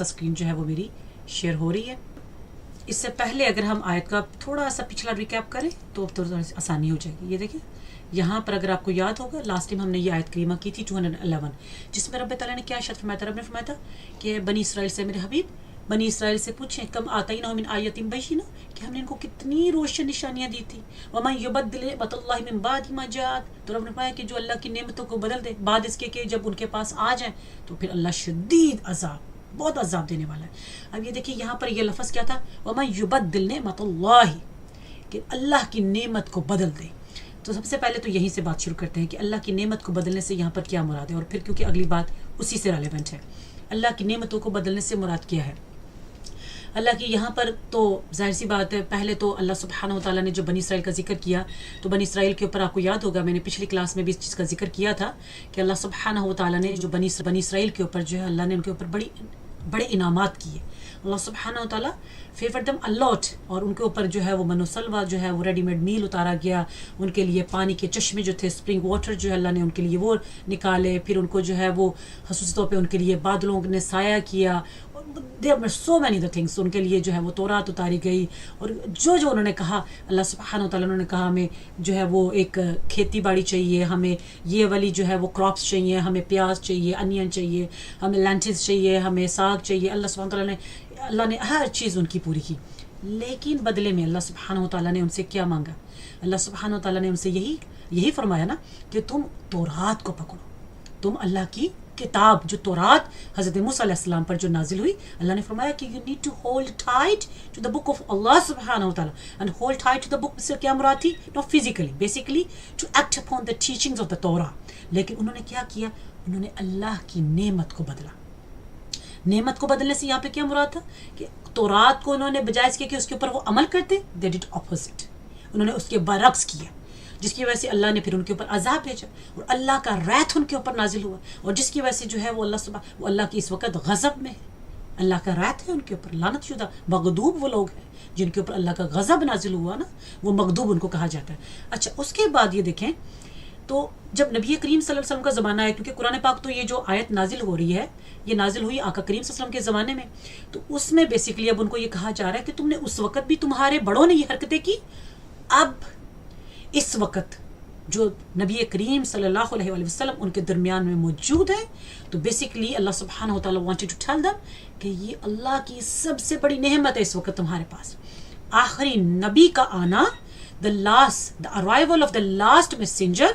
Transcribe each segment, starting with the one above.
Screen جو ہے وہ میری شیئر ہو رہی ہے. اس سے پہلے اگر ہم آیت کا تھوڑا سا پچھلا ریکیپ کریں تو آسانی ہو جائے گی. یہ دیکھیں یہاں پر اگر آپ کو یاد ہوگا لاسٹ ٹائم ہم نے یہ آیت کریمہ کی تھی 211 جس میں رب تعالیٰ نے کیا ارشاد فرمایا تھا. رب نے فرمایا تھا کہ بنی اسرائیل سے میرے حبیب بنی اسرائیل سے پوچھیں کم آتیناہم من آیۃ بینہ کہ ہم نے ان کو کتنی روشن نشانیاں دی تھی. ومن یبدل نعمت اللہ من بعد ما جاءت تو رب نے فرمایا کہ جو اللہ کی نعمتوں کو بدل دے بعد اس کے کہ جب ان کے پاس آ جائیں تو پھر اللہ شدید عذاب بہت عذاب دینے والا ہے. اب یہ دیکھیں یہاں پر یہ لفظ کیا تھا ومن یبدل نعمت اللہ کہ اللہ کی نعمت کو بدل دے. تو سب سے پہلے تو یہیں سے بات شروع کرتے ہیں کہ اللہ کی نعمت کو بدلنے سے یہاں پر کیا مراد ہے اور پھر کیونکہ اگلی بات اسی سے ریلیونٹ ہے. اللہ کی نعمتوں کو بدلنے سے مراد کیا ہے اللہ کی. یہاں پر تو ظاہر سی بات ہے پہلے تو اللہ سبحانہ و تعالیٰ نے جو بنی اسرائیل کا ذکر کیا تو بنی اسرائیل کے اوپر آپ کو یاد ہوگا میں نے پچھلی کلاس میں بھی اس چیز کا ذکر کیا تھا کہ اللہ سبحانہ و تعالیٰ نے جو بنی اسرائیل کے اوپر جو ہے اللہ نے ان کے اوپر بڑے انعامات کیے. اللہ سبحانہ و تعالیٰ فیور دم الاٹ اور ان کے اوپر جو ہے وہ من و سلوہ جو ہے وہ ریڈی میڈ میل اتارا گیا. ان کے لیے پانی کے چشمے جو تھے اسپرنگ واٹر جو ہے اللہ نے ان کے لیے وہ نکالے. پھر ان کو جو ہے وہ خصوصی طور پہ ان کے لیے بادلوں نے سایہ کیا. there were so many other things. ان کے لیے جو ہے وہ تورات اتاری گئی اور جو انہوں نے کہا اللہ سبحانہ و تعالیٰ نے کہا ہمیں جو ہے وہ ایک کھیتی باڑی چاہیے ہمیں یہ والی جو ہے وہ کراپس چاہیے ہمیں پیاز چاہیے انین چاہیے ہمیں لینٹس چاہیے ہمیں ساگ چاہیے. اللہ سبحانہ و تعالیٰ نے ہر چیز ان کی پوری کی. لیکن بدلے میں اللہ سبحانہ و تعالیٰ نے ان سے کیا مانگا. اللہ سبحانہ و تعالیٰ نے ان سے یہی فرمایا نا کہ تم تورات کو پکڑو. تم اللہ کی کتاب جو تورات حضرت موسیٰ علیہ السلام پر جو نازل ہوئی اللہ نے فرمایا کہ you need to hold tight to the book of Allah سبحانہ و تعالیٰ and hold tight to the book سے کیا مراد تھی not physically basically to act upon the teachings of the Torah. لیکن انہوں نے کیا کیا انہوں نے اللہ کی نعمت کو بدلا. نعمت کو بدلنے سے یہاں پہ کیا مراد تھا کہ تورات کو انہوں نے بجائے اس کے کہ اس کے اوپر وہ عمل کرتے they did opposite. انہوں نے اس کے برعکس کیا جس کی وجہ سے اللہ نے پھر ان کے اوپر عذاب بھیجا اور اللہ کا ریت ان کے اوپر نازل ہوا اور جس کی وجہ سے جو ہے وہ اللہ کی اس وقت غضب میں ہے. اللہ کا ریت ہے ان کے اوپر لعنت شدہ مغضوب وہ لوگ ہیں جن کے اوپر اللہ کا غضب نازل ہوا نا وہ مغضوب ان کو کہا جاتا ہے. اچھا اس کے بعد یہ دیکھیں تو جب نبی کریم صلی اللہ علیہ وسلم کا زمانہ ہے کیونکہ قرآن پاک تو یہ جو آیت نازل ہو رہی ہے یہ نازل ہوئی آقا کریم صلی اللہ علیہ وسلم کے زمانے میں تو اس میں بیسیکلی اب ان کو یہ کہا جا رہا ہے کہ تم نے اس وقت بھی تمہارے بڑوں نے یہ حرکتیں کی. اب اس وقت جو نبی کریم صلی اللہ علیہ وسلم ان کے درمیان میں موجود ہے تو بیسیکلی اللہ سبحانہ و تعالیٰ wanted to tell them کہ یہ اللہ کی سب سے بڑی نعمت ہے اس وقت تمہارے پاس. آخری نبی کا آنا the arrival of the last messenger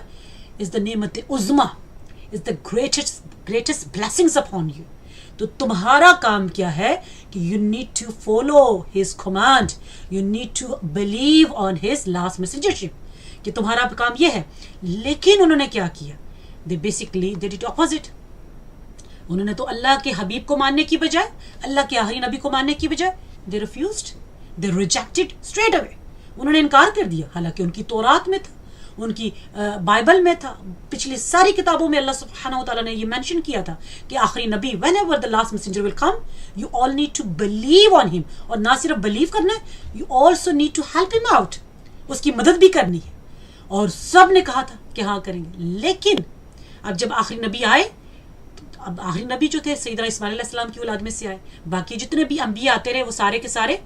is the نعمت عظمی is the greatest blessings upon you. تو تمہارا کام کیا ہے کہ you need to follow his command, you need to believe on his last messengership کہ تمہارا کام یہ ہے. لیکن انہوں نے کیا کیا they did opposite. انہوں نے تو اللہ کے حبیب کو ماننے کی بجائے اللہ کے آخری نبی کو ماننے کی بجائے they refused, they rejected straight away. انہوں نے انکار کر دیا حالانکہ ان کی تورات میں تھا ان کی بائبل میں تھا پچھلی ساری کتابوں میں اللہ سبحانہ و تعالیٰ نے یہ مینشن کیا تھا کہ آخری نبی whenever the last messenger will come you all need to believe on him اور نہ صرف believe کرنا ہے you also need to help him out اس کی مدد بھی کرنی ہے اور سب نے کہا تھا کہ ہاں کریں گے. لیکن اب جب آخری نبی آئے اب آخری نبی جو تھے سیدنا اسماعیل علیہ السلام کی اولاد میں سے آئے باقی جتنے بھی انبیاء آتے رہے وہ سارے کے سارے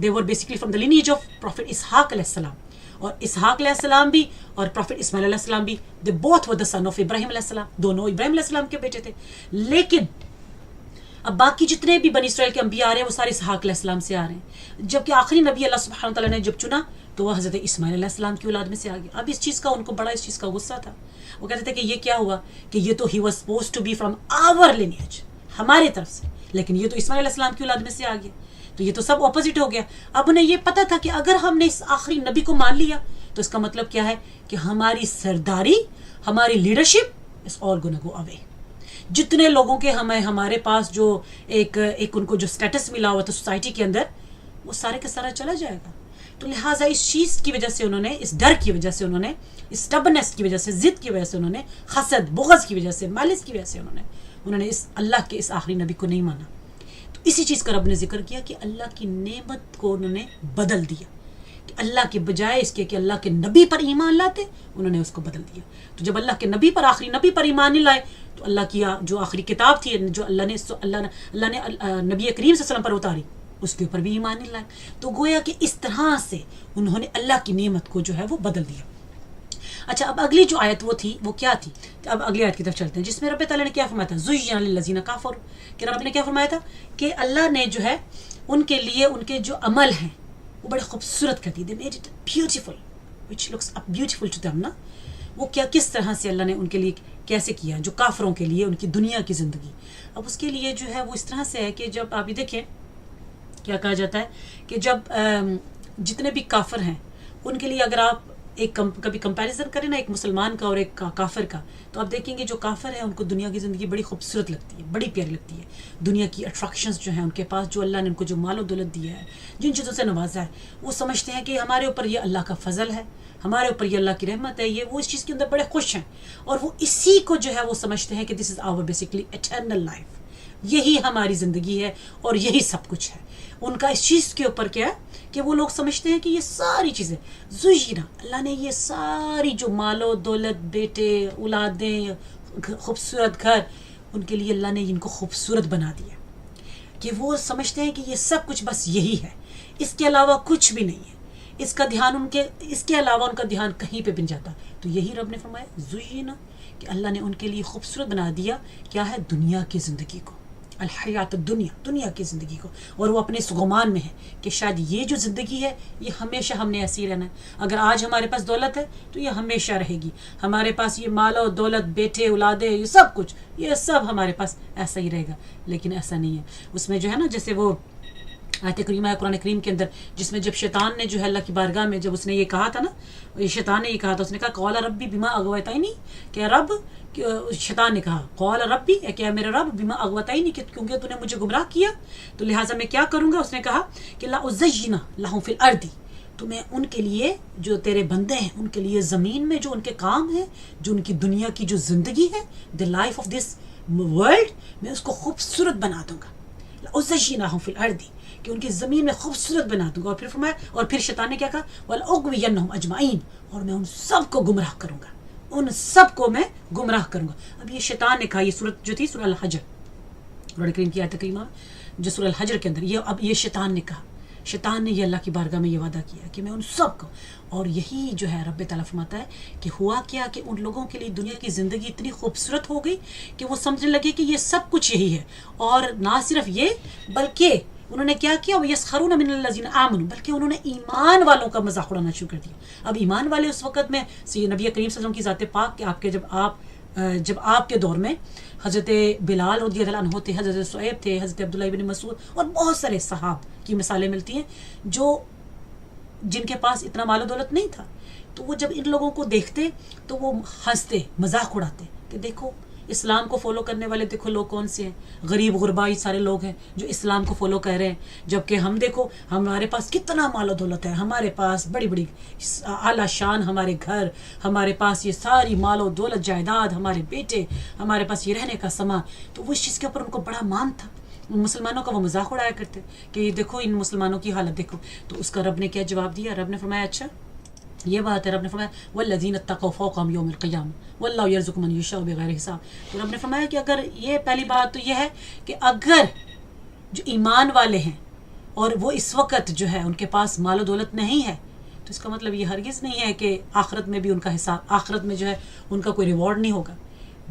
they were basically from the lineage of Prophet اسحاق علیہ السلام اور اسحاق علیہ السلام بھی اور پروفٹ اسماعیل علیہ السلام بھی they both were the son of ابراہیم علیہ السلام دونوں ابراہیم علیہ السلام کے بیٹے تھے. لیکن اب باقی جتنے بھی بنی اسرائیل کے انبیاء آ رہے ہیں وہ سارے اسحاق علیہ السلام سے آ رہے ہیں جبکہ آخری نبی اللہ سبحانہ تعالیٰ نے جب چنا تو وہ حضرت اسماعیل علیہ السلام کی اولاد میں سے آ گیا. اب اس چیز کا ان کو بڑا اس چیز کا غصہ تھا. وہ کہتے تھے کہ یہ کیا ہوا کہ یہ تو he was supposed to be from our lineage ہمارے طرف سے لیکن یہ تو اسماعیل علیہ السلام کی اولاد میں سے آ گیا تو یہ تو سب اپوزٹ ہو گیا. اب انہیں یہ پتا تھا کہ اگر ہم نے اس آخری نبی کو مان لیا تو اس کا مطلب کیا ہے کہ ہماری سرداری ہماری لیڈرشپ از آل گونا گو اوے. جتنے لوگوں کے ہمارے پاس جو ایک ان کو جو سٹیٹس ملا ہوا تھا سوسائٹی کے اندر وہ سارے کا سارا چلا جائے گا. تو لہٰذا اس چیز کی وجہ سے انہوں نے اس ڈر کی وجہ سے انہوں نے اسٹبنس کی وجہ سے ضد کی وجہ سے انہوں نے حسد بغض کی وجہ سے مالس کی وجہ سے انہوں نے اس اللہ کے اس آخری نبی کو نہیں مانا. تو اسی چیز کا رب نے ذکر کیا کہ اللہ کی نعمت کو انہوں نے بدل دیا کہ اللہ کے بجائے اس کے کہ اللہ کے نبی پر ایمان لاتے انہوں نے اس کو بدل دیا. تو جب اللہ کے نبی پر آخری نبی پر ایمان نہیں لائے تو اللہ کی جو آخری کتاب تھی جو اللہ نے نبی کریم صلی اللہ علیہ وسلم پر اتاری اس کے اوپر بھی ایمان نہیں لائے. تو گویا کہ اس طرح سے انہوں نے اللہ کی نعمت کو جو ہے وہ بدل دیا. اچھا اب اگلی جو آیت وہ تھی وہ کیا تھی؟ اب اگلی آیت کی طرف چلتے ہیں جس میں رب تعالیٰ نے کیا فرمایا تھا؟ زُيِّنَ لِلَّذِينَ كَفَرُوا کہ رب نے کیا فرمایا تھا کہ اللہ نے جو ہے ان کے لیے ان کے جو عمل ہیں وہ بڑے خوبصورت کر دی. they made it beautiful which looks beautiful to them نا. وہ کیا کس طرح سے اللہ نے ان کے لیے کیسے کیا جو کافروں کے لیے ان کی دنیا کی زندگی. اب اس کے لیے جو ہے وہ اس طرح سے ہے کہ جب آپ یہ دیکھیں کیا کہا جاتا ہے کہ جب جتنے بھی کافر ہیں ان کے لیے اگر آپ ایک کبھی کمپیریزن کریں نا ایک مسلمان کا اور ایک کافر کا تو آپ دیکھیں گے جو کافر ہیں ان کو دنیا کی زندگی بڑی خوبصورت لگتی ہے بڑی پیاری لگتی ہے. دنیا کی اٹریکشنز جو ہیں ان کے پاس جو اللہ نے ان کو جو مال و دولت دیا ہے جن چیزوں سے نوازا ہے وہ سمجھتے ہیں کہ ہمارے اوپر یہ اللہ کا فضل ہے ہمارے اوپر یہ اللہ کی رحمت ہے. یہ وہ اس چیز کے اندر بڑے خوش ہیں اور وہ اسی کو جو ہے وہ سمجھتے ہیں کہ دس از آور بیسکلی ایٹرنل لائف. یہی ہماری زندگی ہے اور یہی سب کچھ ہے. ان کا اس چیز کے اوپر کیا ہے کہ وہ لوگ سمجھتے ہیں کہ یہ ساری چیزیں زُيِّنَ اللہ نے یہ ساری جو مال و دولت بیٹے اولادیں خوبصورت گھر ان کے لیے اللہ نے ان کو خوبصورت بنا دیا کہ وہ سمجھتے ہیں کہ یہ سب کچھ بس یہی ہے اس کے علاوہ کچھ بھی نہیں ہے. اس کا دھیان اس کے علاوہ ان کا دھیان کہیں پہ بن جاتا. تو یہی رب نے فرمایا زُيِّنَ کہ اللہ نے ان کے لیے خوبصورت بنا دیا کیا ہے دنیا کی زندگی کو الحیات دنیا کی زندگی کو. اور وہ اپنے اس گمان میں ہے کہ شاید یہ جو زندگی ہے یہ ہمیشہ ہم نے ایسی رہنا ہے. اگر آج ہمارے پاس دولت ہے تو یہ ہمیشہ رہے گی. ہمارے پاس یہ مال و دولت بیٹے اولادیں یہ سب کچھ یہ سب ہمارے پاس ایسا ہی رہے گا. لیکن ایسا نہیں ہے. اس میں جو ہے نا جیسے وہ آیت کریمہ ہے قرآن کریم کے اندر جس میں جب شیطان نے جو ہے اللہ کی بارگاہ میں جب اس نے یہ کہا تھا نا شیطان نے یہ کہا تھا اس نے کہا قال ربی بما اغویتنی کہ رب شیطان نے کہا قال ربی کہ میرے رب بما اغویتنی کیونکہ تو نے مجھے گمراہ کیا تو لہٰذا میں کیا کروں گا. اس نے کہا کہ لا ازین لہم فی الارض تو میں ان کے لیے جو تیرے بندے ہیں ان کے لیے زمین میں جو ان کے کام ہیں جو ان کی دنیا کی جو زندگی ہے the life of this world میں اس کو خوبصورت بنا دوں گا. لا ازین لہم فی الارض کہ ان کی زمین میں خوبصورت بنا دوں گا. اور پھر فرمایا اور پھر شیطان نے کیا کہا وَلَأُغْوِيَنَّهُمْ أَجْمَعِينَ اور میں ان سب کو گمراہ کروں گا ان سب کو میں گمراہ کروں گا. اب یہ شیطان نے کہا یہ سورت جو تھی سورہ الحجر قرآن کریم کی آیت کریمہ جو سورہ الحجر کے اندر اب یہ شیطان نے کہا شیطان نے یہ اللہ کی بارگاہ میں یہ وعدہ کیا کہ میں ان سب کو. اور یہی جو ہے رب تعالیٰ فرماتا ہے کہ ہوا کیا کہ ان لوگوں کے لیے دنیا کی زندگی اتنی خوبصورت ہو گئی کہ وہ سمجھنے لگے کہ یہ سب کچھ یہی ہے. اور نہ صرف یہ بلکہ انہوں نے کیا کیا وَيَسْخَرُونَ مِنَ الَّذِينَ آمَنُوا بلکہ انہوں نے ایمان والوں کا مذاق اڑانا شروع کر دیا. اب ایمان والے اس وقت میں نبی کریم صلی اللہ علیہ وسلم کی ذات پاک کہ آپ کے جب آپ کے دور میں حضرت بلال رضی اللہ عنہ تھے حضرت صہیب تھے حضرت عبداللہ ابن مسعود اور بہت سارے صحاب کی مثالیں ملتی ہیں جو جن کے پاس اتنا مال و دولت نہیں تھا. تو وہ جب ان لوگوں کو دیکھتے تو وہ ہنستے مذاق اڑاتے کہ دیکھو اسلام کو فالو کرنے والے دیکھو لوگ کون سے ہیں غریب غربائی سارے لوگ ہیں جو اسلام کو فالو کر رہے ہیں جبکہ ہم دیکھو ہمارے پاس کتنا مال و دولت ہے ہمارے پاس بڑی بڑی اعلیٰ شان ہمارے گھر ہمارے پاس یہ ساری مال و دولت جائیداد ہمارے بیٹے ہمارے پاس یہ رہنے کا سامان. تو وہ اس چیز کے اوپر ان کو بڑا مان تھا. مسلمانوں کا وہ مذاق اڑایا کرتے کہ دیکھو ان مسلمانوں کی حالت دیکھو. تو اس کا رب نے کیا جواب دیا؟ رب نے فرمایا اچھا یہ بات ہے. رب نے فرمایا والذین اتقوا فوقہم یوم القیامہ واللہ یرزق من یشاء بغیر حساب. تو رب نے فرمایا کہ اگر یہ پہلی بات تو یہ ہے کہ اگر جو ایمان والے ہیں اور وہ اس وقت جو ہے ان کے پاس مال و دولت نہیں ہے تو اس کا مطلب یہ ہرگز نہیں ہے کہ آخرت میں بھی ان کا حساب آخرت میں جو ہے ان کا کوئی ریوارڈ نہیں ہوگا.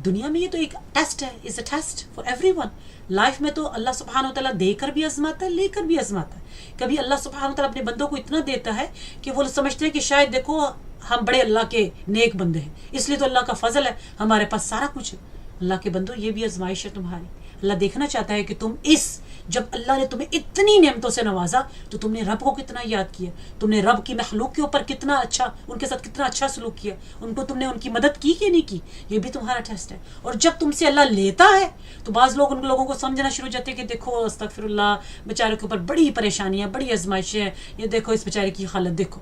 دنیا میں یہ تو ایک ٹیسٹ ہے is a test for everyone. Life میں تو اللہ سبحانہ و تعالیٰ دے کر بھی آزماتا ہے لے کر بھی آزماتا ہے. کبھی اللہ سبحانہ و تعالیٰ اپنے بندوں کو اتنا دیتا ہے کہ وہ سمجھتے ہیں کہ شاید دیکھو ہم بڑے اللہ کے نیک بندے ہیں اس لیے تو اللہ کا فضل ہے ہمارے پاس سارا کچھ ہے. اللہ کے بندوں یہ بھی آزمائش ہے تمہاری. اللہ دیکھنا چاہتا ہے کہ تم جب اللہ نے تمہیں اتنی نعمتوں سے نوازا تو تم نے رب کو کتنا یاد کیا تم نے رب کی مخلوق کے اوپر کتنا اچھا ان کے ساتھ کتنا اچھا سلوک کیا ان کو تم نے ان کی مدد کی کہ نہیں کی. یہ بھی تمہارا ٹیسٹ ہے. اور جب تم سے اللہ لیتا ہے تو بعض لوگ ان لوگوں کو سمجھنا شروع ہو جاتے ہیں کہ دیکھو استغفر اللہ بیچارے کے اوپر بڑی پریشانیاں بڑی آزمائشیں ہیں یہ دیکھو اس بیچارے کی حالت دیکھو.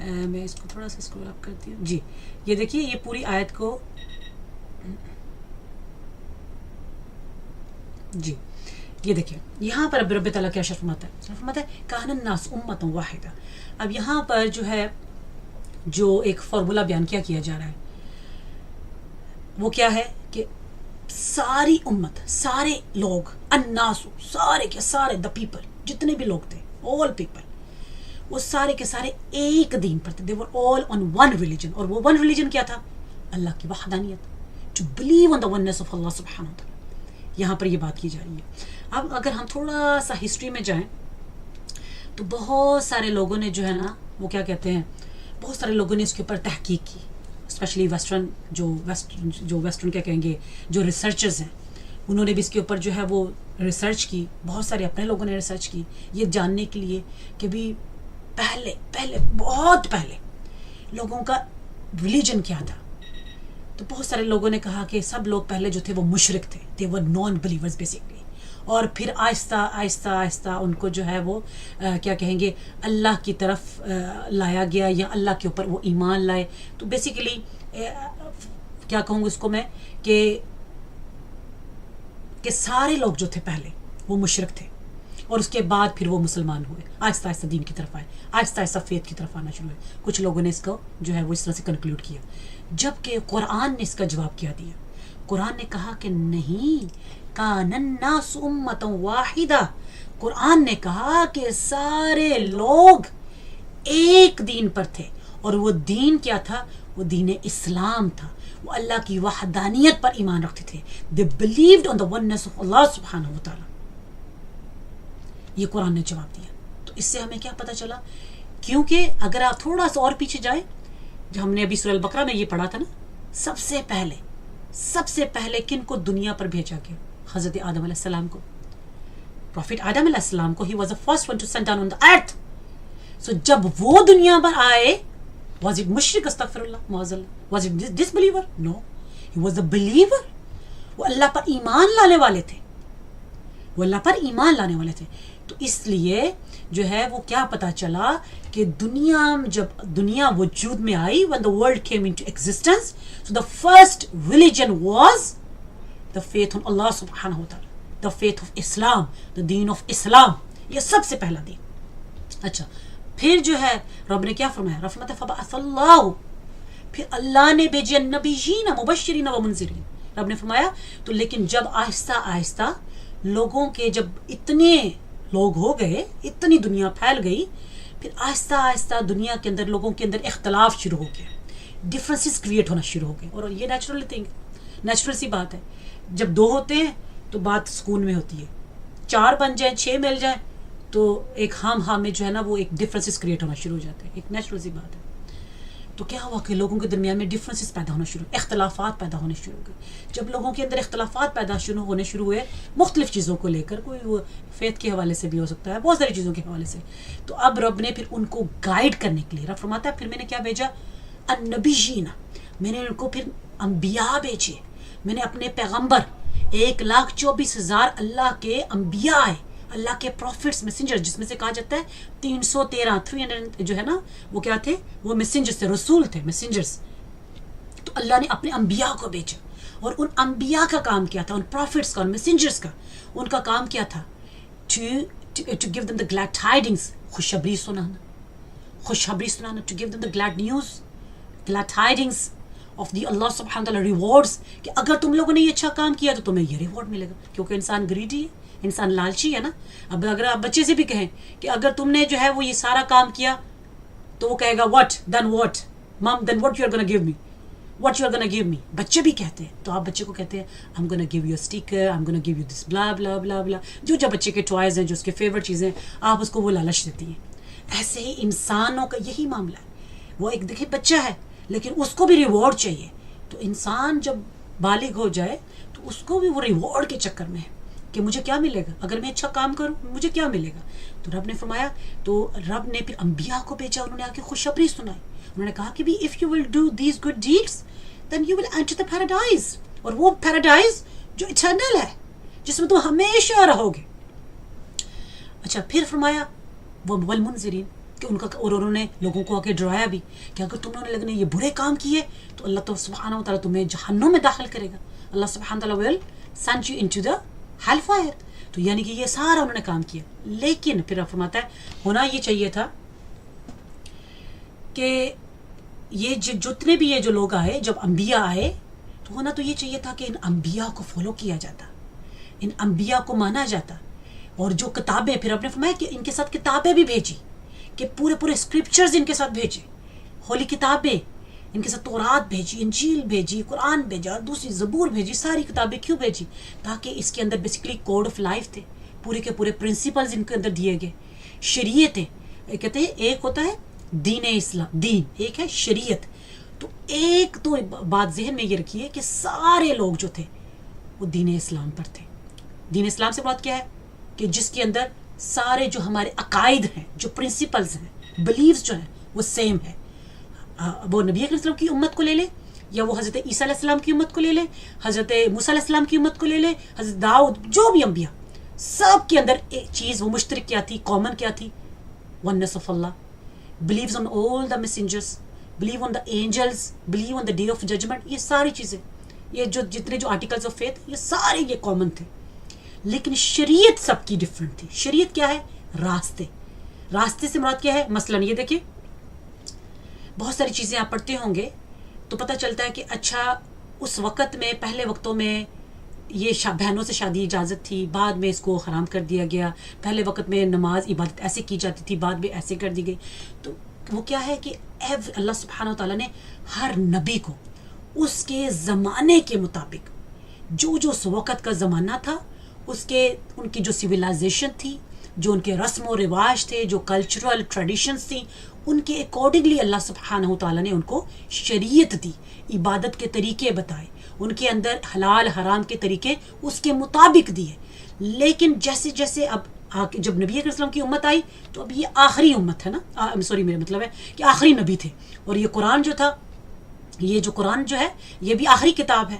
میں اس کو تھوڑا سا اسکرول اپ کرتی ہوں جی. یہ دیکھیے یہ پوری آیت کو جی یہ دیکھیں یہاں پر اب رب تعالیٰ کیا فرماتا ہے کان الناس امۃ واحدہ. اب یہاں پر جو ہے جو ایک فارمولا بیان کیا جا رہا ہے وہ کیا ہے کہ ساری امت، سارے لوگ، الناس، سارے کے سارے، دا پیپل، جتنے بھی لوگ تھے، آل پیپل، وہ سارے کے سارے ایک دین پر تھے. they were all on one religion. اور وہ one religion کیا تھا؟ اللہ کی وحدانیت. to believe on the oneness of Allah سبحانہ وتعالی. یہاں پر یہ بات کی جا رہی ہے. اب اگر ہم تھوڑا سا ہسٹری میں جائیں تو بہت سارے لوگوں نے جو ہے نا وہ کیا کہتے ہیں، بہت سارے لوگوں نے اس کے اوپر تحقیق کی، اسپیشلی جو ویسٹرن کیا کہیں گے جو ریسرچرز ہیں، انہوں نے بھی اس کے اوپر جو ہے وہ ریسرچ کی. بہت سارے اپنے لوگوں نے ریسرچ کی یہ جاننے کے لیے کہ بھی پہلے بہت پہلے لوگوں کا ریلیجن کیا تھا. تو بہت سارے لوگوں نے کہا کہ سب لوگ پہلے جو تھے وہ مشرک تھے، they were non believers basically. اور پھر آہستہ ان کو جو ہے وہ کیا کہیں گے اللہ کی طرف لایا گیا یا اللہ کے اوپر وہ ایمان لائے. تو بیسیکلی کیا کہوں گا اس کو میں کہ سارے لوگ جو تھے پہلے وہ مشرک تھے اور اس کے بعد پھر وہ مسلمان ہوئے، آہستہ دین کی طرف آئے، آہستہ فیتھ کی طرف آنا شروع ہوئے. کچھ لوگوں نے اس کو جو ہے وہ اس طرح سے کنکلوڈ کیا، جبکہ قرآن نے اس کا جواب کیا دیا. قرآن نے کہا کہ نہیں، کان الناس امۃ واحدہ. قرآن نے کہا کہ سارے لوگ ایک دین پر تھے، اور وہ دین کیا تھا؟ وہ دین اسلام تھا. وہ اللہ کی وحدانیت پر ایمان رکھتے تھے. they believed on the oneness of Allah سبحانہ وتعالی. یہ قرآن نے جواب دیا. تو اس سے ہمیں کیا پتہ چلا؟ کیونکہ اگر آپ تھوڑا سا اور پیچھے جائیں، جو ہم نے ابھی سورہ البقرہ میں یہ پڑھا تھا نا، سب سے پہلے کن کو دنیا پر بھیجا گیا؟ حضرت آدم علیہ السلام کو. پروفٹ آدم علیہ السلام کو he was the first one to send down on the earth. so جب وہ دنیا پر آئے، was it مشرک؟ استغفر اللہ معاذ اللہ. was it disbeliever؟ no, he was a believer. وہ اللہ پر ایمان لانے والے تھے. تو اس لیے جو ہے وہ کیا پتا چلا کہ جب دنیا وجود میں آئی، when the world came into existence, so the first religion was the faith on Allah subhanahu wa ta'ala, the faith of Islam, the deen of Islam. یہ سب سے پہلا دین. اچھا پھر جو ہے رب نے کیا فرمایا؟ رحمت فبعث اللہ، پھر اللہ نے بھیجے نبیین مبشرین و منذرین. رب نے فرمایا تو لیکن جب آہستہ لوگوں کے جب اتنے لوگ ہو گئے، اتنی دنیا پھیل گئی، پھر آہستہ دنیا کے اندر لوگوں کے اندر اختلاف شروع ہو گیا، ڈفرینسز کریٹ ہونا شروع ہو گئے. اور یہ نیچرل سی بات ہے. جب دو ہوتے ہیں تو بات سکون میں ہوتی ہے، 4 بن جائیں، 6 مل جائیں تو ایک ہم میں جو ہے نا وہ ایک ڈفرینسز کریٹ ہونا شروع ہو جاتے ہیں. ایک نیچرل سی بات ہے. تو کیا ہوا کہ لوگوں کے درمیان میں ڈفرینسز پیدا ہونا شروع، اختلافات پیدا ہونے شروع ہو گئے. جب لوگوں کے اندر اختلافات پیدا ہونے شروع ہوئے مختلف چیزوں کو لے کر، کوئی وہ فیتھ کے حوالے سے بھی ہو سکتا ہے، بہت ساری چیزوں کے حوالے سے، تو اب رب نے پھر ان کو گائیڈ کرنے کے لیے، رب فرماتا ہے پھر میں نے کیا بھیجا؟ النبیین. میں نے ان کو پھر انبیاء بھیجے. میں نے اپنے پیغمبر 1,24,000 اللہ کے انبیاء ہیں، اللہ کے پروفٹس، میسنجر، جس میں سے کہا جاتا ہے 300 جو ہے نا وہ کیا تھے؟ وہ میسنجرز تھے، رسول تھے، میسنجرز. تو اللہ نے اپنے انبیاء کو بھیجا. اور ان انبیاء کا کام کیا تھا؟ ان پروفٹس کا، ان میسنجرز کا، ان کا کام کیا تھا؟ to give them the glad tidings، خوشخبری سنانا، to give them the glad tidings of the Allah subhanahu wa ta'ala rewards، کہ اگر تم لوگوں نے یہ اچھا کام کیا تو تمہیں یہ ریوارڈ ملے گا. کیونکہ انسان گریڈی ہے، انسان لالچی ہے نا. اب اگر آپ بچے سے بھی کہیں کہ اگر تم نے جو ہے وہ یہ سارا کام کیا تو وہ کہے گا what mom then what you are gonna give me. بچے بھی کہتے ہیں. تو آپ بچے کو کہتے ہیں I'm gonna give you a sticker, I'm gonna give you this blah blah blah blah، جو بچے کے ٹوائز ہیں، جو اس کے فیورٹ چیزیں، آپ اس کو وہ لالچ دیتی ہیں. ایسے ہی انسانوں کا یہی معاملہ ہے. وہ ایک دیکھیں بچہ ہے لیکن اس کو بھی ریوارڈ چاہیے. تو انسان جب بالغ ہو جائے تو اس کو بھی وہ ریوارڈ کے چکر میں ہے کہ مجھے کیا ملے گا اگر میں اچھا کام کروں، مجھے کیا ملے گا. تو رب نے فرمایا، تو رب نے پھر انبیاء کو بھیجا. انہوں نے آ کے خوشخبری سنائی. انہوں نے کہا کہ بھی if you will do these good deeds then you will enter the paradise، اور وہ پیراڈائز جو ایٹرنل ہے، جس میں تم ہمیشہ رہو گے. اچھا پھر فرمایا والمنذرین، کہ ان کا، اور انہوں نے لوگوں کو آ کے ڈرایا بھی کہ اگر تم نے یہ برے کام کیے تو اللہ تو سبحانہ و تعالیٰ تمہیں جہنم میں داخل کرے گا. اللہ سبحانہ تعالیٰ will send you into the hell fire. تو یعنی کہ یہ سارا انہوں نے کام کیا. لیکن پھر آپ فرماتا ہے ہونا یہ چاہیے تھا کہ یہ جتنے بھی یہ جو لوگ آئے، جب انبیاء آئے تو ہونا تو یہ چاہیے تھا کہ ان انبیاء کو فالو کیا جاتا، ان انبیاء کو مانا جاتا. اور جو کتابیں، پھر آپ نے فرمایا کہ ان کے ساتھ کتابیں بھی بھیجی، کہ پورے اسکرپچرز ان کے ساتھ بھیجے، ہولی کتابیں ان کے ساتھ، تورات بھیجی، انجیل بھیجی، قرآن بھیجا، دوسری زبور بھیجی. ساری کتابیں کیوں بھیجی؟ تاکہ اس کے اندر بیسیکلی کوڈ آف لائف تھے، پورے کے پورے پرنسپلز ان کے اندر دیے گئے، شریعتیں. کہتے ہیں ایک ہوتا ہے دین اسلام، دین ایک ہے شریعت. تو ایک تو بات ذہن میں یہ رکھیے کہ سارے لوگ جو تھے وہ دین اسلام پر تھے. دین اسلام سے بات کیا ہے؟ کہ جس کے اندر سارے جو ہمارے عقائد ہیں، جو پرنسپلز ہیں، بلیفز جو ہیں وہ سیم ہے. وہ نبی اکرم صلی اللہ علیہ وسلم کی امت کو لے لیں، یا وہ حضرت عیسیٰ علیہ السلام کی امت کو لے لیں، حضرت موسیٰ علیہ السلام کی امت کو لے لیں، حضرت داؤد، جو بھی انبیاء، سب کے اندر ایک چیز وہ مشترک کیا تھی، کامن کیا تھی؟ ونس آف اللہ. Believes on all the messengers, believe on the angels, believe on the day of judgement. یہ ساری چیزیں، یہ جو جتنے جو آرٹیکلس آف فیتھ، یہ سارے یہ کامن تھے. لیکن شریعت سب کی ڈفرینٹ تھی. شریعت کیا ہے؟ راستے. راستے سے مراد کیا ہے؟ مثلاً یہ دیکھیں، بہت ساری چیزیں آپ پڑھتے ہوں گے تو پتہ چلتا ہے کہ اچھا اس وقت میں، پہلے وقتوں میں یہ بہنوں سے شادی اجازت تھی، بعد میں اس کو حرام کر دیا گیا. پہلے وقت میں نماز عبادت ایسے کی جاتی تھی، بعد میں ایسے کر دی گئی. تو وہ کیا ہے کہ اللہ سبحانہ و تعالیٰ نے ہر نبی کو اس کے زمانے کے مطابق، جو اس وقت کا زمانہ تھا، ان کی جو سویلائزیشن تھی، جو ان کے رسم و رواج تھے، جو کلچرل ٹریڈیشنز تھیں، ان کے اکارڈنگلی اللہ سبحانہ و تعالیٰ نے ان کو شریعت دی، عبادت کے طریقے بتائے، ان کے اندر حلال حرام کے طریقے اس کے مطابق دیے. لیکن جیسے جیسے اب جب نبی اکرم صلی اللہ علیہ وسلم کی امت آئی تو اب یہ آخری امت ہے نا، سوری میرا مطلب ہے کہ آخری نبی تھے، اور یہ قرآن جو تھا، یہ جو قرآن جو ہے یہ بھی آخری کتاب ہے.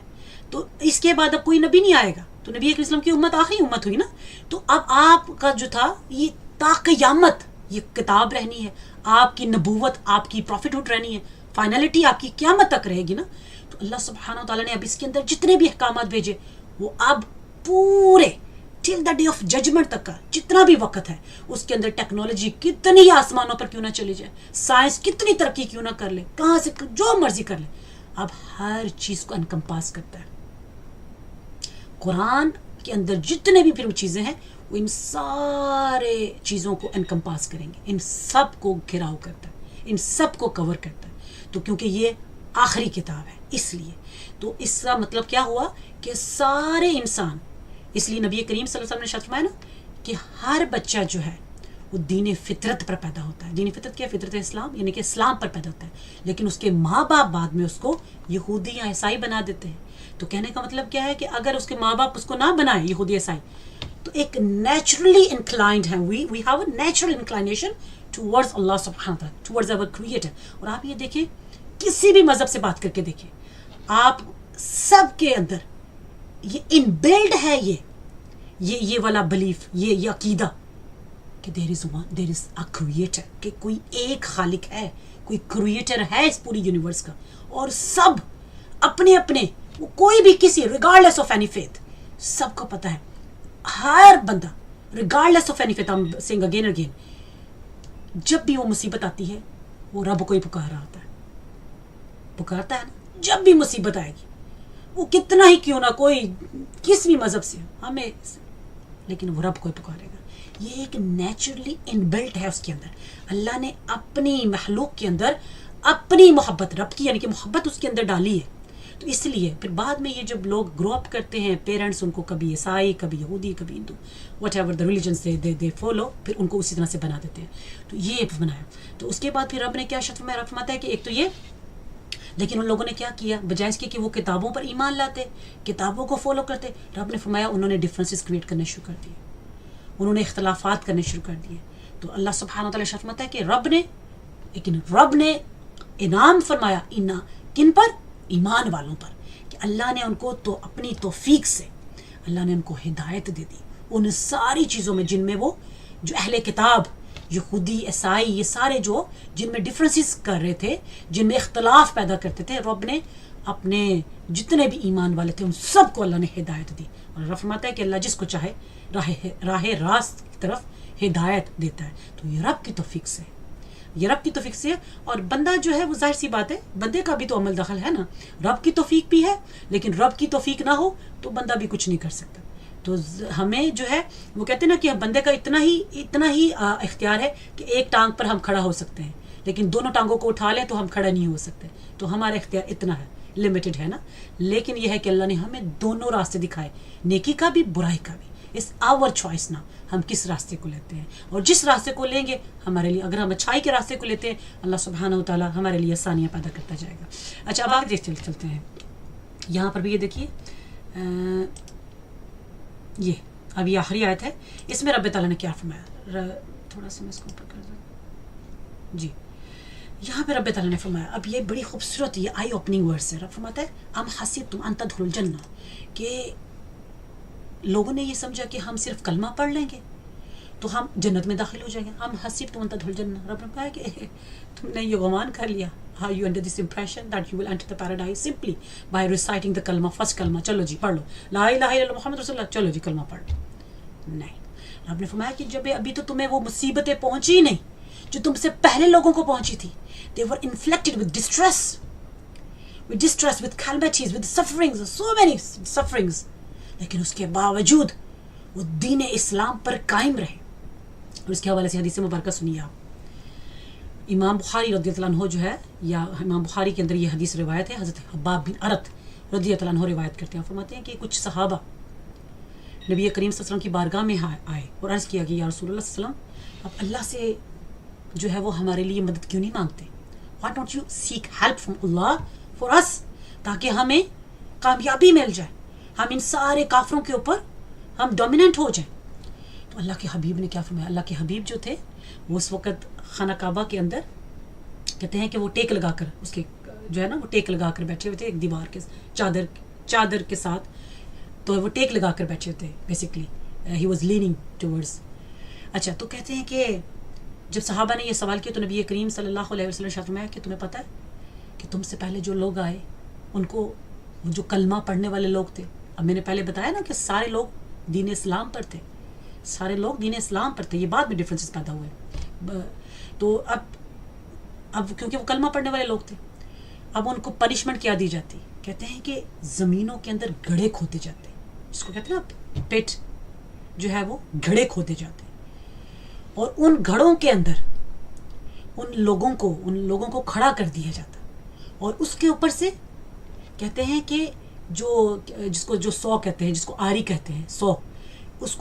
تو اس کے بعد اب کوئی نبی نہیں آئے گا، تو نبی اکرم صلی اللہ علیہ وسلم کی امت آخری امت ہوئی نا. تو اب آپ کا جو تھا یہ تا قیامت یہ کتاب رہنی ہے، آپ کی نبوت، آپ کی پروفٹ ہوڈ رہنی ہے، فائنلٹی آپ کی قیامت تک رہے گی نا. تو اللہ سبحانہ و تعالیٰ نے اب اس کے اندر جتنے بھی احکامات بھیجے وہ اب پورے ٹل دا ڈے آف ججمنٹ تک کا جتنا بھی وقت ہے، اس کے اندر ٹیکنالوجی کتنی آسمانوں پر کیوں نہ چلی جائے، سائنس کتنی ترقی کیوں نہ کر لے، کہاں سے جو مرضی کر لے، اب ہر چیز کو انکمپاس کرتا ہے. قرآن کے اندر جتنے بھی پھر وہ چیزیں ہیں وہ ان سارے چیزوں کو انکمپاس کریں گے، ان سب کو گھراؤ کرتا ہے، ان سب کو کور کرتا ہے. تو کیونکہ یہ آخری کتاب ہے اس لیے، تو اس کا مطلب کیا ہوا کہ سارے انسان، اس لیے نبی کریم صلی اللہ علیہ وسلم نے فرمایا نا کہ ہر بچہ جو ہے وہ دین فطرت پر پیدا ہوتا ہے. دین فطرت کیا؟ فطرت اسلام، یعنی کہ اسلام پر پیدا ہوتا ہے. لیکن اس کے ماں باپ بعد میں اس کو یہودی یا عیسائی بنا دیتے ہیں. تو کہنے کا مطلب کیا ہے کہ اگر اس کے ماں باپ اس کو نہ بنائیں یہودی عیسائی، تو ایک نیچرلی انکلائنڈ ہیں، we have a natural inclination towards اللہ سبحانہ وتعالیٰ، ٹورڈز آور کریٹر. اور آپ یہ دیکھیں، کسی بھی مذہب سے بات کر کے دیکھیں، آپ سب کے اندر یہ ان بلڈ ہے، یہ والا بلیف، یہ عقیدہ کہ دیر از اے کریٹر، کہ کوئی ایک خالق ہے، کوئی کریٹر ہے اس پوری یونیورس کا. اور سب اپنے اپنے، وہ کوئی بھی کسی ریگارڈلیس آف اینی فیتھ، سب کو پتہ ہے، ہر بندہ regardless of any faith, I'm saying again and again، جب بھی وہ مصیبت آتی ہے وہ رب کو ہی پکار رہا ہوتا ہے، پکارتا ہے نا. جب بھی مصیبت آئے گی، وہ کتنا ہی کیوں نہ کوئی کس بھی مذہب سے ہمیں، لیکن وہ رب کو ہی پکارے گا. یہ ایک نیچرلی ان بلٹ ہے اس کے اندر. اللہ نے اپنی مخلوق کے اندر اپنی محبت رب کی، یعنی کہ محبت اس کے اندر ڈالی ہے. تو اس لیے پھر بعد میں یہ جب لوگ گرو اپ کرتے ہیں، پیرنٹس ان کو کبھی عیسائی، کبھی یہودی، کبھی ہندو، whatever the religions they follow, پھر ان کو اسی طرح سے بنا دیتے ہیں. تو یہ بنایا. تو اس کے بعد پھر رب نے کیا شرط میں رب فرماتا ہے کہ ایک تو یہ، لیکن ان لوگوں نے کیا کیا، بجائے اس کے کہ وہ کتابوں پر ایمان لاتے، کتابوں کو فالو کرتے، رب نے فرمایا انہوں نے ڈفرینسز کریٹ کرنے شروع کر دیے، انہوں نے اختلافات کرنے شروع کر دیے. تو اللہ سبحانہ وتعالیٰ فرماتا ہے کہ رب نے انعام فرمایا کن پر؟ ایمان والوں پر، کہ اللہ نے ان کو تو اپنی توفیق سے اللہ نے ان کو ہدایت دے دی ان ساری چیزوں میں جن میں وہ جو اہل کتاب یہودی عیسائی یہ سارے جو جن میں ڈفرینسز کر رہے تھے، جن میں اختلاف پیدا کرتے تھے، رب نے اپنے جتنے بھی ایمان والے تھے ان سب کو اللہ نے ہدایت دی. اور رب فرماتا ہے کہ اللہ جس کو چاہے راہ راست کی طرف ہدایت دیتا ہے. تو یہ رب کی توفیق سے ہے، یہ رب کی توفیق سے ہے. اور بندہ جو ہے وہ ظاہر سی بات ہے بندے کا بھی تو عمل دخل ہے نا، رب کی توفیق بھی ہے، لیکن رب کی توفیق نہ ہو تو بندہ بھی کچھ نہیں کر سکتا. تو ہمیں جو ہے وہ کہتے ہیں نا کہ بندے کا اتنا ہی اختیار ہے کہ ایک ٹانگ پر ہم کھڑا ہو سکتے ہیں، لیکن دونوں ٹانگوں کو اٹھا لیں تو ہم کھڑا نہیں ہو سکتے. تو ہمارا اختیار اتنا ہے، لمیٹڈ ہے نا. لیکن یہ ہے کہ اللہ نے ہمیں دونوں راستے دکھائے، نیکی کا بھی برائی کا بھی. اس آور چوائس نا ہم کس راستے کو لیتے ہیں، اور جس راستے کو لیں گے ہمارے لیے، اگر ہم اچھائی کے راستے کو لیتے ہیں اللہ سبحانہ و تعالیٰ ہمارے لیے آسانیاں پیدا کرتا جائے گا. اچھا اب آگے چلتے ہیں. یہاں پر بھی یہ دیکھیے، یہ اب یہ آخری آیت ہے، اس میں رب تعالیٰ نے کیا فرمایا. تھوڑا سا میں اس کو اوپر کر دوں. جی یہاں پہ رب تعالیٰ نے فرمایا، اب یہ بڑی خوبصورت یہ آئی اوپننگ ورڈز ہے. رب فرماتا ہے ام حسبتم ان تدخلوا الجنہ، کہ لوگوں نے یہ سمجھا کہ ہم صرف کلمہ پڑھ لیں گے تو ہم جنت میں داخل ہو جائیں گے. ام حسبتم ان تدخلوا الجنہ، رب نے کہا کہ تم نے یہ گمان کر لیا. Are you under this impression that you will enter the paradise simply by reciting the kalma, first kalma, چلو جی پڑھ لو لا الہ الا اللہ محمد رسول اللہ، چلو جی کلمہ پڑھ لو. نہیں، رب نے فرمایا کہ جب ابھی تو تمہیں وہ مصیبتیں پہنچی نہیں جو تم سے پہلے لوگوں کو پہنچی تھی. They were inflicted with distress, with calamities, with sufferings, so many sufferings. لیکن اس کے باوجود وہ دین اسلام پر قائم رہے. اور اس کے حوالے سے حدیث مبارکہ سنیے آپ. امام بخاری رضی اللہ عنہ جو ہے، یا امام بخاری کے اندر یہ حدیث روایت ہے، حضرت حباب بن ارت رضی اللہ عنہ روایت کرتے ہیں. فرماتے ہیں کہ کچھ صحابہ نبی کریم صلی اللہ علیہ وسلم کی بارگاہ میں آئے اور عرض کیا کہ یا رسول اللہ صلی اللہ علیہ وسلم، اب اللہ سے جو ہے وہ ہمارے لیے مدد کیوں نہیں مانگتے؟ Why don't you seek help from Allah for us، تاکہ ہمیں کامیابی مل جائے، ہم ان سارے کافروں کے اوپر ہم ڈومیننٹ ہو جائیں. تو اللہ کے حبیب نے کیا فرمایا؟ اللہ کے حبیب جو تھے وہ اس وقت خانہ کعبہ کے اندر کہتے ہیں کہ وہ ٹیک لگا کر، اس کے جو ہے نا وہ ٹیک لگا کر بیٹھے ہوئے تھے ایک دیوار کے چادر کے ساتھ. تو وہ ٹیک لگا کر بیٹھے ہوئے تھے، basically he was leaning towards. اچھا تو کہتے ہیں کہ جب صحابہ نے یہ سوال کیا تو نبی کریم صلی اللہ علیہ وسلم نے فرمایا کہ تمہیں پتہ ہے کہ تم سے پہلے جو لوگ آئے ان کو وہ جو کلمہ پڑھنے والے لوگ تھے، اب میں نے پہلے بتایا نا کہ سارے لوگ دین اسلام پر تھے، سارے لوگ دین اسلام پر تھے، یہ بعد میں ڈفرینسز پیدا ہوئے. تو اب کیونکہ وہ کلمہ پڑھنے والے لوگ تھے، اب ان کو پنشمنٹ کیا دی جاتی؟ کہتے ہیں کہ زمینوں کے اندر گڑھے کھودے جاتے، جس کو کہتے ہیں نا پیٹ جو ہے وہ گھڑے کھودے جاتے، اور ان گھڑوں کے اندر ان لوگوں کو کھڑا کر دیا جاتا، اور اس کے اوپر سے کہتے ہیں کہ جس کو سو کہتے ہیں، جس کو آری کہتے ہیں، سو اس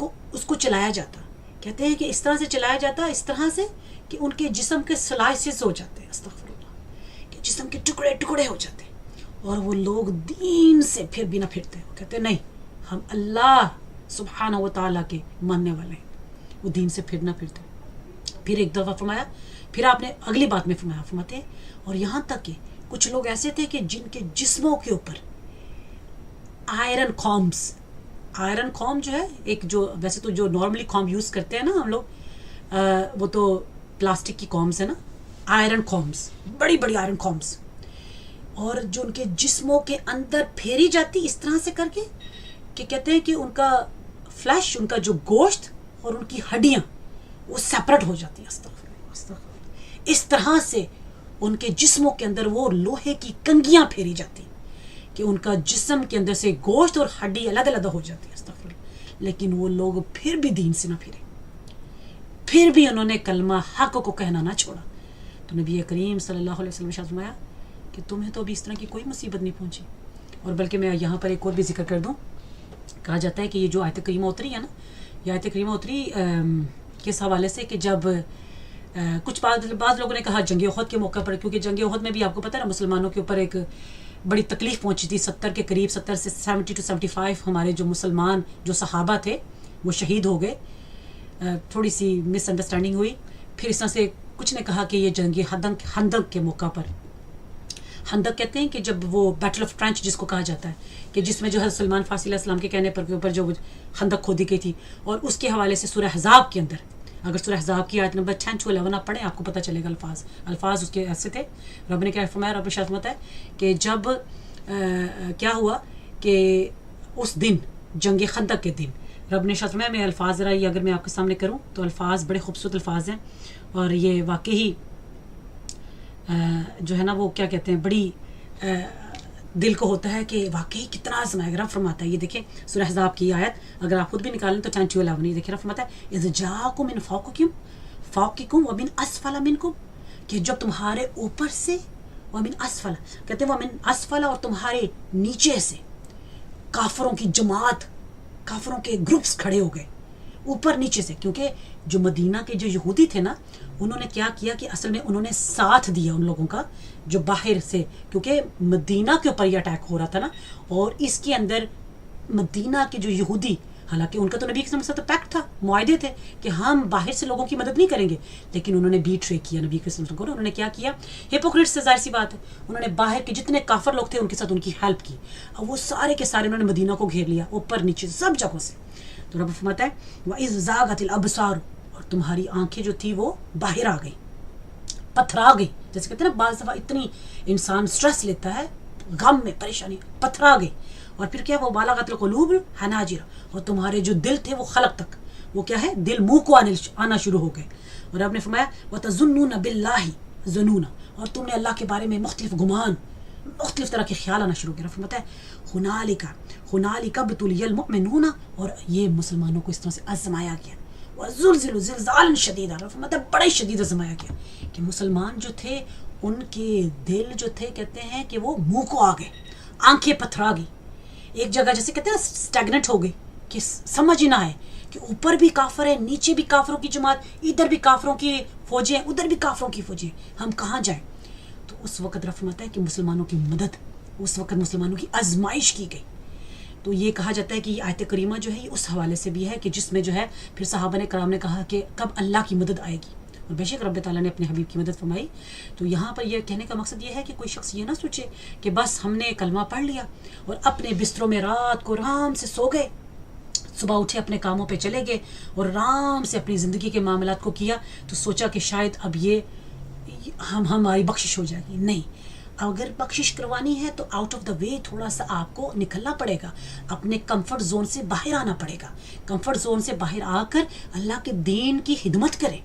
کو چلایا جاتا. کہتے ہیں کہ اس طرح سے چلایا جاتا، اس طرح سے کہ ان کے جسم کے سلائسز ہو جاتے ہیں، استغفر اللہ، کہ جسم کے ٹکڑے ٹکڑے ہو جاتے ہیں، اور وہ لوگ دین سے پھر بھی نہ پھرتے. وہ کہتے ہیں نہیں، ہم اللہ سبحانہ و تعالیٰ کے ماننے والے ہیں، وہ دین سے پھر نہ پھرتے. پھر ایک دفعہ فرمایا، پھر آپ نے اگلی بات میں فرماتے ہیں اور یہاں تک کہ کچھ لوگ ایسے تھے کہ جن کے جسموں کے اوپر آئرن کھوم جو ہے، ایک جو ویسے تو جو نارملی کھوم یوز کرتے ہیں نا ہم لوگ، وہ تو پلاسٹک کی کھومس ہیں نا، آئرن کھومس، بڑی بڑی آئرن کھومس، اور جو ان کے جسموں کے اندر پھیری جاتی اس طرح سے کر کے کہ کہتے ہیں کہ ان کا فلیش، ان کا جو گوشت اور ان کی ہڈیاں وہ سیپریٹ ہو جاتی ہیں. اس طرح سے ان کے جسموں کے اندر وہ لوہے کی کنگیاں پھیری جاتی کہ ان کا جسم کے اندر سے گوشت اور ہڈی الگ الگ ہو جاتی ہے. لیکن وہ لوگ پھر بھی دین سے نہ پھرے، پھر بھی انہوں نے کلمہ حق کو کہنا نہ چھوڑا. تو نبی کریم صلی اللہ علیہ وسلم نے فرمایا کہ تمہیں تو ابھی اس طرح کی کوئی مصیبت نہیں پہنچی. اور بلکہ میں یہاں پر ایک اور بھی ذکر کر دوں، کہا جاتا ہے کہ یہ جو آیت کریمہ اتری ہے نا، یہ آیت کریمہ اتری کس حوالے سے کہ جب کچھ بعض لوگوں نے کہا جنگ احد کے موقع پر، کیونکہ جنگ احد میں بھی آپ کو پتہ ہے نا مسلمانوں کے اوپر ایک بڑی تکلیف پہنچی تھی، 70 کے قریب، 70 سے 70 to 75 ہمارے جو مسلمان جو صحابہ تھے وہ شہید ہو گئے. تھوڑی سی مس انڈرسٹینڈنگ ہوئی. پھر اس طرح سے کچھ نے کہا کہ یہ جنگ خندق کے موقع پر، خندق کہتے ہیں کہ جب وہ بیٹل آف ٹرنچ جس کو کہا جاتا ہے، کہ جس میں جو ہے سلمان فارسی علیہ السلام کے کہنے پر کے اوپر جو خندق کھودی گئی تھی، اور اس کے حوالے سے سورہ احزاب کے اندر اگر سورہ احزاب کی آیت نمبر 10 to 11 آپ پڑھیں آپ کو پتہ چلے گا الفاظ اس کے ایسے تھے. رب نے کیا فرمایا؟ رب ارشاد فرماتا ہے کہ جب کیا ہوا کہ اس دن جنگ خندق کے دن رب نے ارشاد فرمایا، میں الفاظ ذرا یہ اگر میں آپ کے سامنے کروں تو الفاظ بڑے خوبصورت الفاظ ہیں اور یہ واقعی جو ہے نا وہ کیا کہتے ہیں بڑی دل کو ہوتا ہے کہ واقعی کتنا آزمائے گا. رب فرماتا ہے یہ دیکھیں سورہ احزاب کی آیت اگر آپ خود بھی نکالیں تو 10 to 11 یہ دیکھیں رب فرماتا ہے اذ جاءکم من فوقکم ومن اسفل منکم، کہ جب تمہارے اوپر سے، ومن اسفل کہتے ہیں ومن اسفل اور تمہارے نیچے سے کافروں کی جماعت، کافروں کے گروپس کھڑے ہو گئے اوپر نیچے سے. کیونکہ جو مدینہ کے جو یہودی تھے نا انہوں نے کیا کیا کہ اصل میں انہوں نے ساتھ دیا ان لوگوں کا جو باہر سے، کیونکہ مدینہ کے اوپر یہ اٹیک ہو رہا تھا نا، اور اس کے اندر مدینہ کے جو یہودی، حالانکہ ان کا تو نبی کے ساتھ پیکٹ تھا، معاہدے تھے کہ ہم باہر سے لوگوں کی مدد نہیں کریں گے، لیکن انہوں نے بیٹرے کیا نبی کے ساتھ کو. انہوں نے کیا کیا؟ ہپوکریٹ سے ظاہر سی بات ہے، انہوں نے باہر کے جتنے کافر لوگ تھے ان کے ساتھ ان کی ہیلپ کی، اور وہ سارے کے سارے انہوں نے مدینہ کو گھیر لیا اوپر نیچے سب جگہوں سے. تو رب فرماتا ہے وَإِذْ زَاغَتِ الْأَبْصَارُ، اور تمہاری آنکھیں جو تھی وہ باہر آ گئی، پتھرا گئی. جیسے کہتے ہیں نا بعض دفعہ اتنی انسان سٹریس لیتا ہے، غم میں پریشانی، پتھرا گئی. اور پھر کیا؟ وہ بالغت القلوب الحناجر، اور تمہارے جو دل تھے وہ خلق تک، وہ کیا ہے دل منہ کو آنا شروع ہو گئے. اور آپ نے فرمایا وَتَظُنُّونَ بِاللَّهِ ظُنُونَ، اور تم نے اللہ کے بارے میں مختلف گمان، مختلف طرح کے خیال آنا شروع کیا. فرماتا ہے ہنالک ابتلی المؤمنون، اور یہ مسلمانوں کو اس طرح سے آزمایا گیا. وَزُلْزِلُوا زِلْزَالًا شَدِيدًا، فرماتا ہے بڑے شدید آزمایا گیا کہ مسلمان جو تھے ان کے دل جو تھے کہتے ہیں کہ وہ منہ کو آ گئے، آنکھیں پتھرا گئی ایک جگہ، جیسے کہتے ہیں اسٹیگنٹ ہو گئی کہ سمجھ ہی نہ آئے کہ اوپر بھی کافر ہے، نیچے بھی کافروں کی جماعت، ادھر بھی کافروں کی فوجیں ہیں، ادھر بھی کافروں کی فوجیں ہیں، ہم کہاں جائیں. تو اس وقت رب فرماتا ہے کہ مسلمانوں کی مدد، اس وقت مسلمانوں کی آزمائش کی گئی. تو یہ کہا جاتا ہے کہ یہ آیت کریمہ جو ہے یہ اس حوالے سے بھی ہے کہ جس میں جو ہے پھر صحابہ نے کرام نے کہا کہ کب اللہ کی مدد آئے گی، اور بے شک رب تعالیٰ نے اپنے حبیب کی مدد فرمائی. تو یہاں پر یہ کہنے کا مقصد یہ ہے کہ کوئی شخص یہ نہ سوچے کہ بس ہم نے کلمہ پڑھ لیا اور اپنے بستروں میں رات کو آرام سے سو گئے، صبح اٹھے اپنے کاموں پہ چلے گئے اور آرام سے اپنی زندگی کے معاملات کو کیا، تو سوچا کہ شاید اب یہ ہماری بخشش ہو جائے گی. نہیں، اگر بخشش کروانی ہے تو آؤٹ آف دا وے تھوڑا سا آپ کو نکلنا پڑے گا، اپنے کمفرٹ زون سے باہر آنا پڑے گا. کمفرٹ زون سے باہر آ کر اللہ کے دین کی خدمت کریں،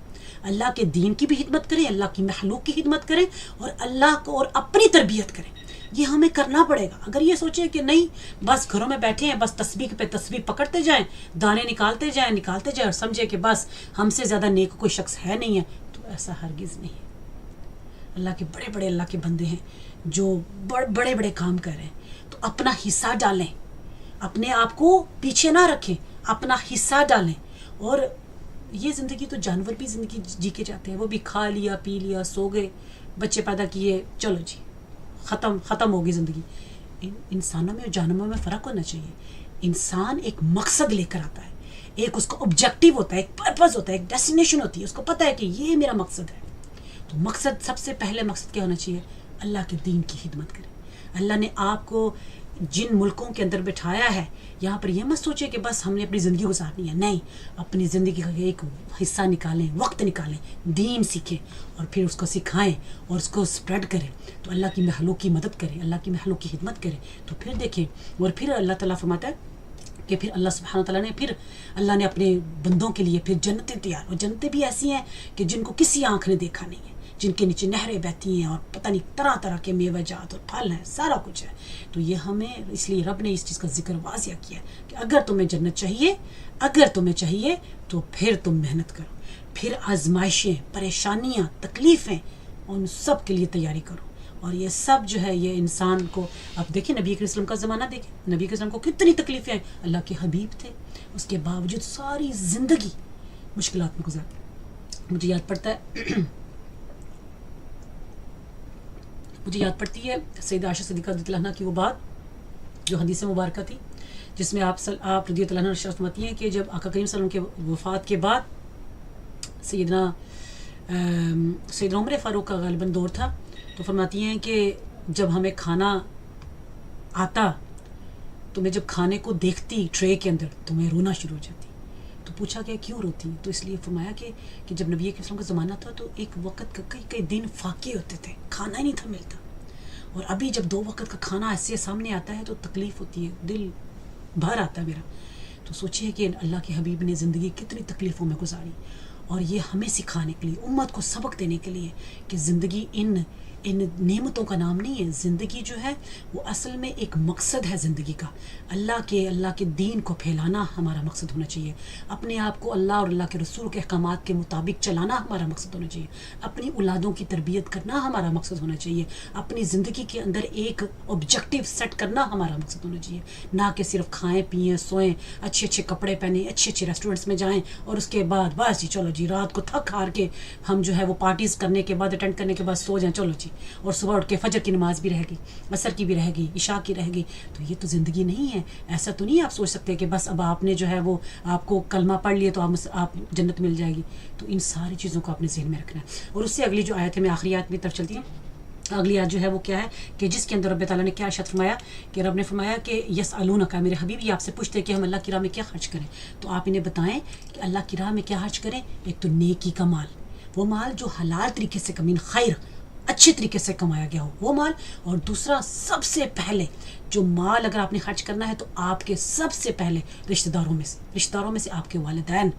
اللہ کے دین کی بھی خدمت کریں، اللہ کی مخلوق کی خدمت کریں، اور اللہ کو اور اپنی تربیت کریں. یہ ہمیں کرنا پڑے گا. اگر یہ سوچیں کہ نہیں بس گھروں میں بیٹھے ہیں، بس تسبیح پہ تسبیح پکڑتے جائیں، دانے نکالتے جائیں اور سمجھے کہ بس ہم سے زیادہ نیک کوئی شخص ہے نہیں ہے، تو ایسا ہرگز نہیں ہے. اللہ کے بڑے بڑے اللہ کے بندے ہیں جو بڑے بڑے کام کر رہے ہیں، تو اپنا حصہ ڈالیں، اپنے آپ کو پیچھے نہ رکھیں، اپنا حصہ ڈالیں. اور یہ زندگی تو جانور بھی زندگی جی کے جاتے ہیں، وہ بھی کھا لیا پی لیا سو گئے، بچے پیدا کیے، چلو جی ختم ہوگی زندگی. انسانوں میں اور جانوروں میں فرق ہونا چاہیے. انسان ایک مقصد لے کر آتا ہے، ایک اس کا آبجیکٹیو ہوتا ہے، ایک پرپز ہوتا ہے، ایک ڈیسٹینیشن ہوتی ہے، اس کو پتہ ہے کہ یہ میرا مقصد ہے. تو مقصد، سب سے پہلے مقصد کیا ہونا چاہیے؟ اللہ کے دین کی خدمت کریں. اللہ نے آپ کو جن ملکوں کے اندر بٹھایا ہے یہاں پر یہ مت سوچے کہ بس ہم نے اپنی زندگی گزارنی ہے. نہیں، اپنی زندگی کا ایک حصہ نکالیں، وقت نکالیں، دین سیکھیں اور پھر اس کو سکھائیں اور اس کو اسپریڈ کریں. تو اللہ کی مخلوق کی مدد کریں، اللہ کی مخلوق کی خدمت کریں. تو پھر دیکھیں، اور پھر اللہ تعالیٰ فرماتا ہے کہ پھر اللہ سبحانہ تعالیٰ نے اللہ نے اپنے بندوں کے لیے پھر جنتیں تیار، اور جنتیں بھی ایسی ہیں کہ جن کو کسی آنکھ نے دیکھا نہیں ہے، جن کے نیچے نہریں بہتی ہیں اور پتہ نہیں طرح طرح کے میوہ جات اور پھل ہیں، سارا کچھ ہے. تو یہ ہمیں اس لیے رب نے اس چیز کا ذکر واضح کیا کہ اگر تمہیں جنت چاہیے تو پھر تم محنت کرو، پھر آزمائشیں، پریشانیاں، تکلیفیں، ان سب کے لیے تیاری کرو. اور یہ سب جو ہے یہ انسان کو، اب دیکھیں نبی کے وسلم کا زمانہ دیکھیں، نبی کے وسلم کو کتنی تکلیفیں ہیں، اللہ کے حبیب تھے، اس کے باوجود ساری زندگی مشکلات میں گزار. مجھے یاد پڑتی ہے سیدہ عائشہ صدیقہ رضی اللہ عنہا کی وہ بات جو حدیث مبارکہ تھی، جس میں آپ رضی اللہ عنہ ارشاد فرماتی ہیں کہ جب آقا کریم صلی اللہ علیہ وسلم کے وفات کے بعد سیدنا عمر فاروق کا غالباً دور تھا، تو فرماتی ہیں کہ جب ہمیں کھانا آتا تو میں جب کھانے کو دیکھتی ٹرے کے اندر تو میں رونا شروع ہو جاتی. تو پوچھا گیا کیوں روتی ہیں؟ تو اس لیے فرمایا کہ جب نبی کے وسلم کا زمانہ تھا تو ایک وقت کا کئی دن فاقے ہوتے تھے، کھانا ہی نہیں تھا ملتا، اور ابھی جب 2 وقت کا کھانا ایسے سامنے آتا ہے تو تکلیف ہوتی ہے، دل بھر آتا ہے میرا. تو سوچیے کہ اللہ کے حبیب نے زندگی کتنی تکلیفوں میں گزاری، اور یہ ہمیں سکھانے کے لیے، امت کو سبق دینے کے لیے کہ زندگی ان نعمتوں کا نام نہیں ہے. زندگی جو ہے وہ اصل میں ایک مقصد ہے زندگی کا. اللہ کے دین کو پھیلانا ہمارا مقصد ہونا چاہیے، اپنے آپ کو اللہ اور اللہ کے رسول کے احکامات کے مطابق چلانا ہمارا مقصد ہونا چاہیے، اپنی اولادوں کی تربیت کرنا ہمارا مقصد ہونا چاہیے، اپنی زندگی کے اندر ایک آبجیکٹیو سیٹ کرنا ہمارا مقصد ہونا چاہیے، نہ کہ صرف کھائیں پئیں سوئیں، اچھے کپڑے پہنیں، اچھے ریسٹورینٹس میں جائیں، اور اس کے بعد بس جی چلو جی رات کو تھک ہار کے ہم جو ہے وہ پارٹیز کرنے کے بعد اٹینڈ کرنے کے بعد سو جائیں، چلو جی، اور صبح اٹھ کے فجر کی نماز بھی رہے گی، عصر کی بھی رہے گی، عشاء کی رہے گی. تو یہ تو زندگی نہیں ہے. ایسا تو نہیں آپ سوچ سکتے کہ بس اب آپ نے جو ہے وہ آپ کو کلمہ پڑھ لیے تو آپ جنت مل جائے گی. تو ان ساری چیزوں کو اپنے ذہن میں رکھنا ہے. اور اس سے اگلی جو آیت ہے، میں آخری آیت کی طرف چلتی ہوں. اگلی آیت جو ہے وہ کیا ہے کہ جس کے اندر رب تعالیٰ نے کیا ارشاد فرمایا کہ رب نے فرمایا کہ یسألونک، میرے حبیب یہ آپ سے پوچھتے ہیں کہ ہم اللہ کی راہ میں کیا خرچ کریں، تو آپ انہیں بتائیں کہ اللہ کی راہ میں کیا خرچ کریں. ایک تو نیکی کا مال، وہ مال جو حلال طریقے سے کمین خیر اچھے طریقے سے کمایا گیا ہو وہ مال. اور دوسرا سب سے پہلے جو مال اگر آپ نے خرچ کرنا ہے تو آپ کے سب سے پہلے رشتہ داروں میں سے آپ کے والدین،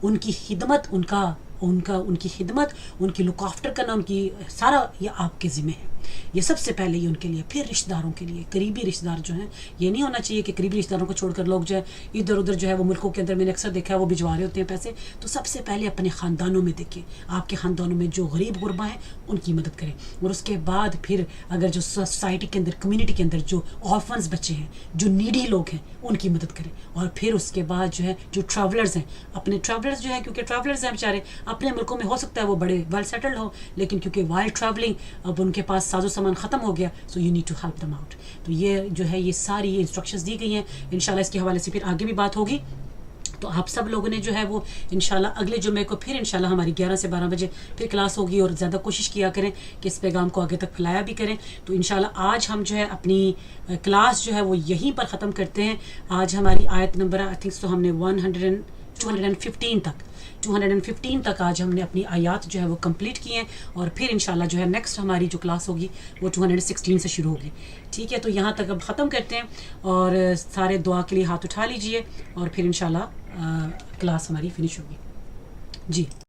ان کی خدمت، ان کی خدمت، ان کی لک آفٹر کرنا، ان کی سارا یہ آپ کے ذمہ ہے. یہ سب سے پہلے یہ ان کے لیے. پھر رشتہ داروں کے لیے، قریبی رشتہ دار جو ہیں، یہ نہیں ہونا چاہیے کہ قریبی رشتہ داروں کو چھوڑ کر لوگ جو ہے ادھر ادھر جو ہے وہ ملکوں کے اندر میں نے اکثر دیکھا ہے وہ بھجوا رہے ہوتے ہیں پیسے. تو سب سے پہلے اپنے خاندانوں میں دیکھیں، آپ کے خاندانوں میں جو غریب غربا ہیں ان کی مدد کریں. اور اس کے بعد پھر اگر جو سوسائٹی کے اندر، کمیونٹی کے اندر جو آرفنز بچے ہیں، جو نیڈی لوگ ہیں، ان کی مدد کریں. اور پھر اس کے بعد جو ہے جو ٹریولرز ہیں، اپنے ٹریولرز جو ہے، کیونکہ ٹریولرز ہیں بیچارے اپنے ملکوں میں ہو سکتا ہے وہ بڑے ویل سیٹلڈ ہوں، لیکن کیونکہ وائل ٹریولنگ اب ان کے پاس ساز و سامان ختم ہو گیا، so you need to help them out. تو یہ جو ہے یہ ساری انسٹرکشنز دی گئی ہیں. انشاءاللہ اس کے حوالے سے پھر آگے بھی بات ہوگی. تو آپ سب لوگوں نے جو ہے وہ انشاءاللہ اگلے جمعے کو پھر انشاءاللہ ہماری 11 سے 12 بجے پھر کلاس ہوگی، اور زیادہ کوشش کیا کریں کہ اس پیغام کو آگے تک پھیلایا بھی کریں. تو انشاءاللہ آج ہم جو ہے اپنی کلاس جو ہے وہ یہیں پر ختم کرتے ہیں. آج ہماری آیت نمبر آئی تھنک سو ہم نے 215 تک آج ہم نے اپنی آیات جو ہے وہ کمپلیٹ کی ہیں. اور پھر انشاءاللہ جو ہے نیکسٹ ہماری جو کلاس ہوگی وہ 216 سے شروع ہوگی. ٹھیک ہے، تو یہاں تک اب ختم کرتے ہیں، اور سارے دعا کے لیے ہاتھ اٹھا لیجئے، اور پھر انشاءاللہ کلاس ہماری فنش ہوگی. جی.